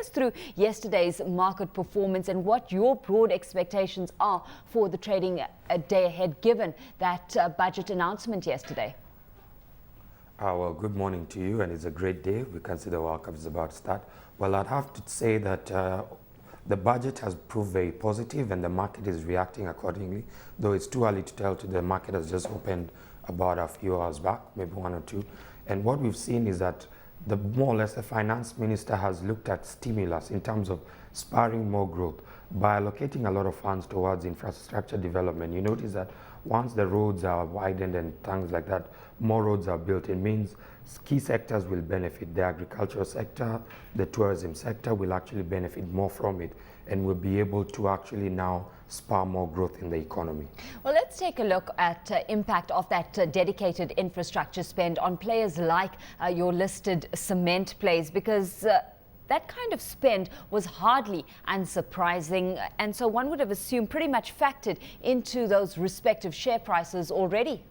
us through yesterday's market performance and what your broad expectations are for the trading day ahead, given that budget announcement yesterday. Well, good morning to you, and it's a great day. We can see the World Cup is about to start. Well, I'd have to say that the budget has proved very positive and the market is reacting accordingly, though it's too early to tell. The market has just opened about a few hours back, maybe one or two. And what we've seen is that more or less the finance minister has looked at stimulus in terms of spurring more growth by allocating a lot of funds towards infrastructure development. You notice that once the roads are widened and things like that, more roads are built. It means key sectors will benefit. The agricultural sector, the tourism sector will actually benefit more from it, and will be able to actually now spur more growth in the economy. Well, let's take a look at impact of that dedicated infrastructure spend on players like your listed cement plays, because that kind of spend was hardly unsurprising, and so one would have assumed pretty much factored into those respective share prices already.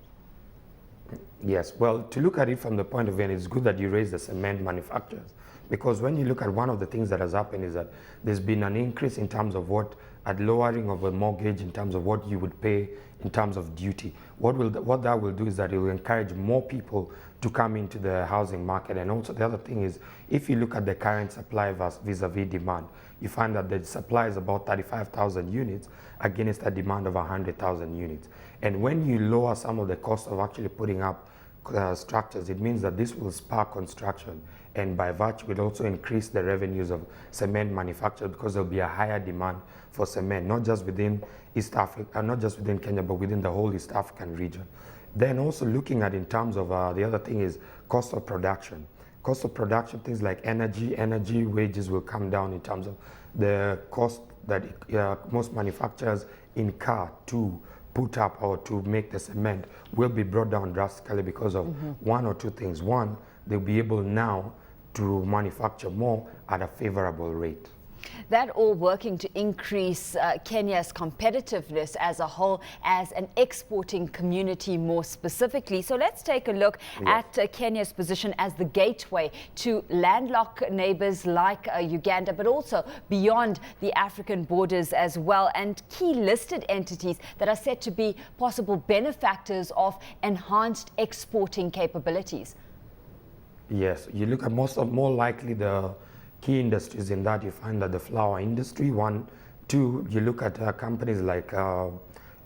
Yes, well, to look at it from the point of view, and it's good that you raise the cement manufacturers, because when you look at one of the things that has happened is that there's been an increase in terms of at lowering of a mortgage in terms of what you would pay in terms of duty. What that will do is that it will encourage more people to come into the housing market. And also the other thing is, if you look at the current supply vis-a-vis demand, you find that the supply is about 35,000 units against a demand of 100,000 units. And when you lower some of the cost of actually putting up structures, it means that this will spur construction, and by virtue it also increase the revenues of cement manufacturers, because there'll be a higher demand for cement, not just within East Africa, not just within Kenya, but within the whole East African region. Then also looking at in terms of the other thing is cost of production. Cost of production, things like energy wages will come down in terms of the cost that most manufacturers incur to put up or to make the cement will be brought down drastically because of one or two things. One, they'll be able now to manufacture more at a favorable rate. That all working to increase Kenya's competitiveness as a whole, as an exporting community more specifically. So let's take a look at Kenya's position as the gateway to landlocked neighbors like Uganda, but also beyond the African borders as well, and key listed entities that are set to be possible benefactors of enhanced exporting capabilities. Yes, you look at more likely the key industries in that, you find that the flour industry, one. Two, you look at companies like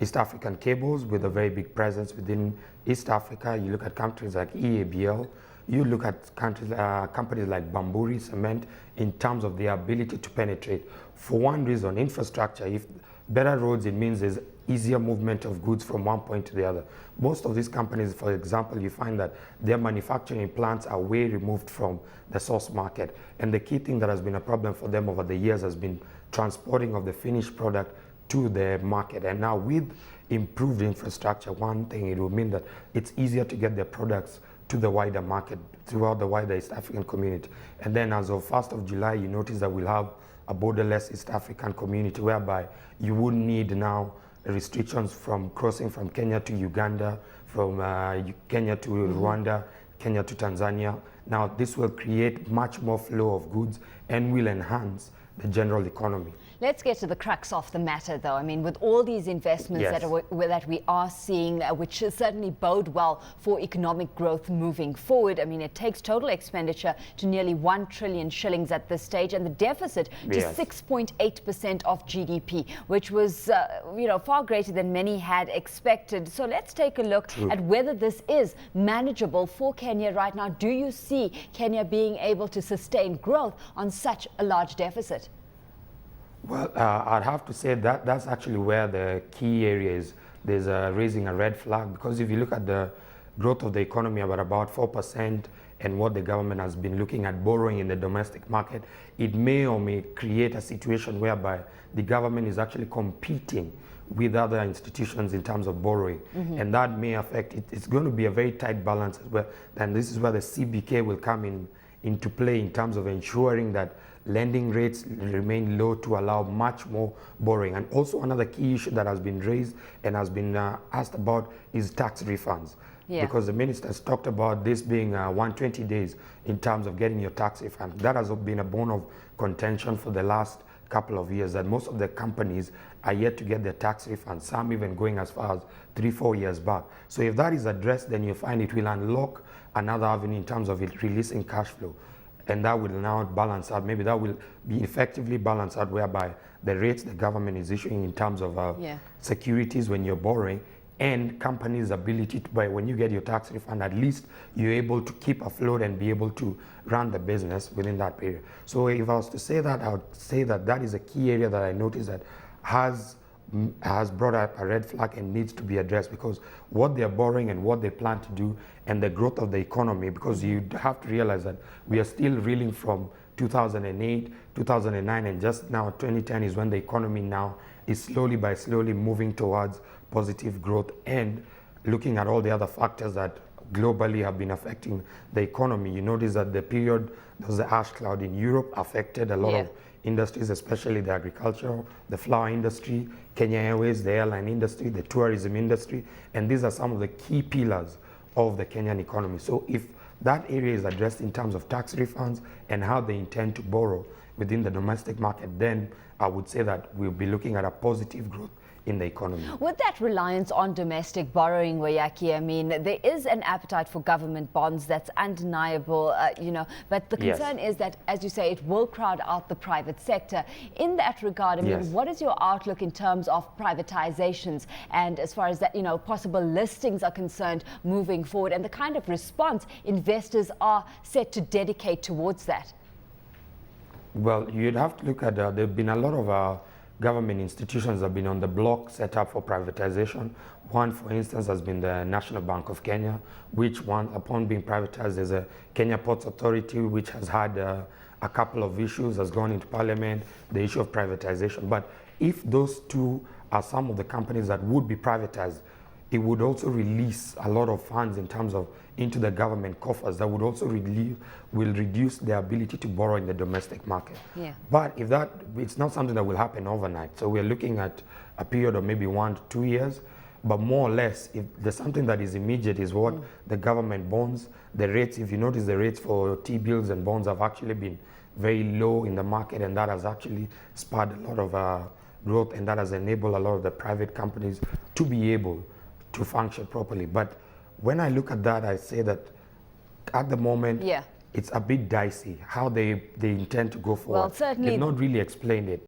East African Cables with a very big presence within East Africa. You look at countries like EABL. You look at companies like Bamburi Cement in terms of their ability to penetrate. For one reason, infrastructure. If better roads, it means there's easier movement of goods from one point to the other. Most of these companies, for example, you find that their manufacturing plants are way removed from the source market. And the key thing that has been a problem for them over the years has been transporting of the finished product to the market. And now with improved infrastructure, one thing, it will mean that it's easier to get their products to the wider market, throughout the wider East African community. And then as of 1st of July, you notice that we'll have a borderless East African community, whereby you wouldn't need now restrictions from crossing from Kenya to Uganda, from Kenya to Rwanda, Kenya to Tanzania. Now this will create much more flow of goods and will enhance the general economy. Let's get to the crux of the matter, though. I mean, with all these investments that we are seeing, which certainly bode well for economic growth moving forward. I mean, it takes total expenditure to nearly 1 trillion shillings at this stage, and the deficit to 6.8% of GDP, which was, far greater than many had expected. So let's take a look at whether this is manageable for Kenya right now. Do you see Kenya being able to sustain growth on such a large deficit? Well, I'd have to say that that's actually where the key area is. There's raising a red flag, because if you look at the growth of the economy about 4%, and what the government has been looking at borrowing in the domestic market, it may or may create a situation whereby the government is actually competing with other institutions in terms of borrowing. And that may affect it. It's going to be a very tight balance as well. And this is where the CBK will come into play in terms of ensuring that lending rates remain low to allow much more borrowing. And also another key issue that has been raised and has been asked about is tax refunds. Because the minister has talked about this being 120 days in terms of getting your tax refund. That has been a bone of contention for the last couple of years, that most of the companies are yet to get their tax refunds, some even going as far as 3-4 years back. So if that is addressed, then you find it will unlock another avenue in terms of it releasing cash flow. And that will now balance out. Maybe that will be effectively balanced out, whereby the rates the government is issuing in terms of securities when you're borrowing, and companies' ability to buy. When you get your tax refund, at least you're able to keep afloat and be able to run the business within that period. So if I was to say that, I would say that that is a key area that I noticed that has brought up a red flag and needs to be addressed, because what they're borrowing and what they plan to do and the growth of the economy, because you have to realize that we are still reeling from 2008, 2009, and just now 2010 is when the economy now is slowly moving towards positive growth, and looking at all the other factors that globally have been affecting the economy. You notice that the period, there was the ash cloud in Europe, affected a lot of industries, especially the agricultural, the flour industry, Kenya Airways, the airline industry, the tourism industry, and these are some of the key pillars of the Kenyan economy. So if that area is addressed in terms of tax refunds and how they intend to borrow within the domestic market, then I would say that we'll be looking at a positive growth in the economy. With that reliance on domestic borrowing, Waiyaki, I mean, there is an appetite for government bonds that's undeniable, but the concern is that, as you say, it will crowd out the private sector. In that regard, I mean, what is your outlook in terms of privatisations, and as far as that, possible listings are concerned moving forward, and the kind of response investors are set to dedicate towards that? Well, you'd have to look at, there have been a lot of government institutions have been on the block set up for privatization. One, for instance, has been the National Bank of Kenya, which upon being privatized, there's a Kenya Ports Authority, which has had a couple of issues, has gone into parliament, the issue of privatization. But if those two are some of the companies that would be privatized, it would also release a lot of funds in terms of into the government coffers that would also will reduce their ability to borrow in the domestic market. But if that, it's not something that will happen overnight. So we're looking at a period of maybe 1 to 2 years, but more or less, if there's something that is immediate, is what the government bonds, the rates. If you notice, the rates for T-bills and bonds have actually been very low in the market, and that has actually spurred a lot of growth, and that has enabled a lot of the private companies to be able to function properly. But when I look at that, I say that at the moment, it's a bit dicey how they intend to go forward. Well, certainly they've not really explained it.